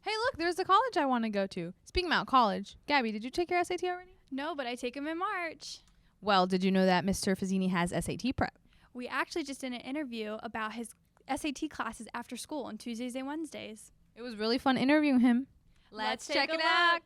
Hey, look, there's the college I want to go to. Speaking about college, Gabby, did you take your SAT already? No, but I take them in March. Well, did you know that Mr. Fazzini has SAT prep? We actually just did an interview about his SAT classes after school on Tuesdays and Wednesdays. It was really fun interviewing him. Let's check it out.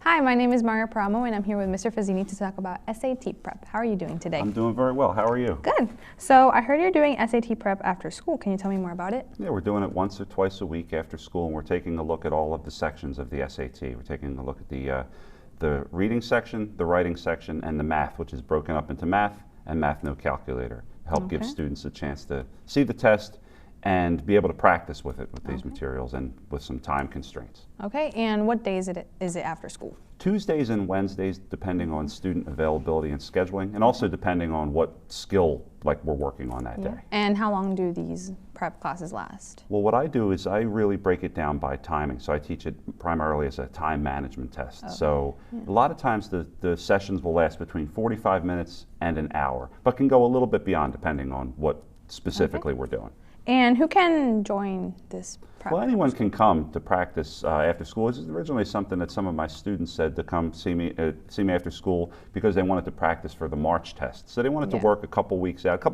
Hi, my name is Maria Paramo, and I'm here with Mr. Fazzini to talk about SAT prep. How are you doing today? I'm doing very well. How are you? Good. So I heard you're doing SAT prep after school. Can you tell me more about it? Yeah, we're doing it once or twice a week after school, and we're taking a look at all of the sections of the SAT. We're taking a look at the reading section, the writing section, and the math, which is broken up into math and math no calculator. Help give students a chance to see the test and be able to practice with it, with these materials and with some time constraints. Okay, and what days is it after school? Tuesdays and Wednesdays, depending on student availability and scheduling, and also depending on what skill we're working on that day. And how long do these prep classes last? Well, what I do is I really break it down by timing. So I teach it primarily as a time management test. Okay. So a lot of times the sessions will last between 45 minutes and an hour, but can go a little bit beyond depending on what specifically we're doing. And who can join this prep? Well, anyone can come to practice after school. This is originally something that some of my students said to come see me after school because they wanted to practice for the March test. So they wanted to work a couple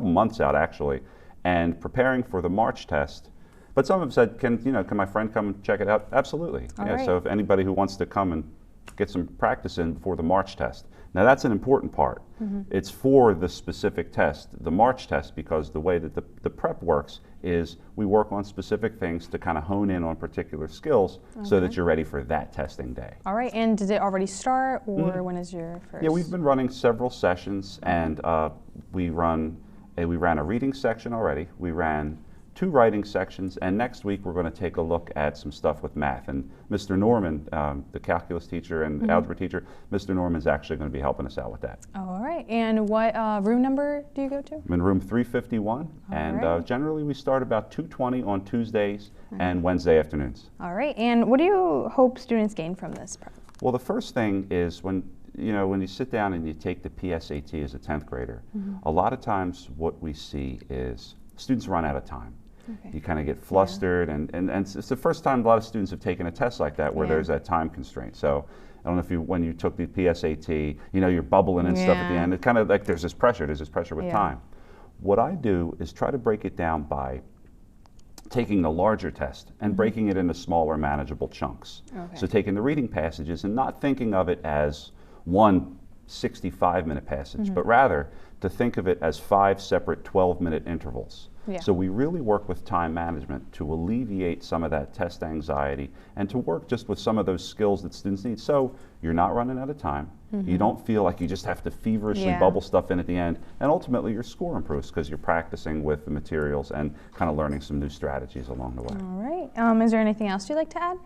months out actually, and preparing for the March test. But some have said, can my friend come and check it out? Absolutely. So if anybody who wants to come and get some practice in before the March test. Now that's an important part. It's for the specific test, the March test, because the way that the prep works is we work on specific things to kind of hone in on particular skills so that you're ready for that testing day. All right, and did it already start, or when is your first? Yeah, we've been running several sessions, and we ran a reading section already. We ran 2 writing sections, and next week we're going to take a look at some stuff with math. And Mr. Norman, the calculus teacher and algebra teacher, Mr. Norman's actually going to be helping us out with that. All right, and what room number do you go to? I'm in room 351, and generally we start about 2:20 on Tuesdays and Wednesday afternoons. All right, and what do you hope students gain from this prep? Well, the first thing is when you sit down and you take the PSAT as a 10th grader, a lot of times what we see is students run out of time. You kind of get flustered, and it's the first time a lot of students have taken a test like that where there's that time constraint. So I don't know if when you took the PSAT, you're bubbling and stuff at the end. It kind of like there's this pressure with time. What I do is try to break it down by taking the larger test and breaking it into smaller manageable chunks. So taking the reading passages and not thinking of it as one 65-minute passage, but rather to think of it as 5 separate 12-minute intervals. So we really work with time management to alleviate some of that test anxiety and to work just with some of those skills that students need. So you're not running out of time. You don't feel like you just have to feverishly bubble stuff in at the end. And ultimately your score improves because you're practicing with the materials and kind of learning some new strategies along the way. All right. Is there anything else you'd like to add?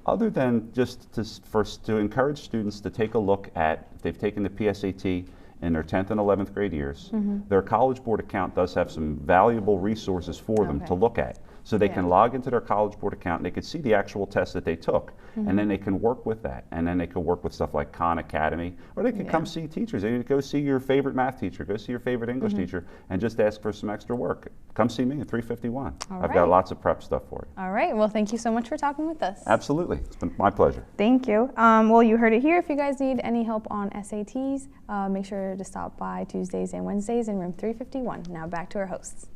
Other than just to encourage students to take a look at, if they've taken the PSAT in their 10th and 11th grade years, their College Board account does have some valuable resources for them to look at. So they can log into their College Board account and they can see the actual test that they took, and then they can work with that. And then they can work with stuff like Khan Academy, or they can come see teachers. They can go see your favorite math teacher, go see your favorite English teacher, and just ask for some extra work. Come see me at 351. I've got lots of prep stuff for you. All right, well, thank you so much for talking with us. Absolutely, it's been my pleasure. Thank you. Well, you heard it here. If you guys need any help on SATs, make sure to stop by Tuesdays and Wednesdays in room 351. Now back to our hosts.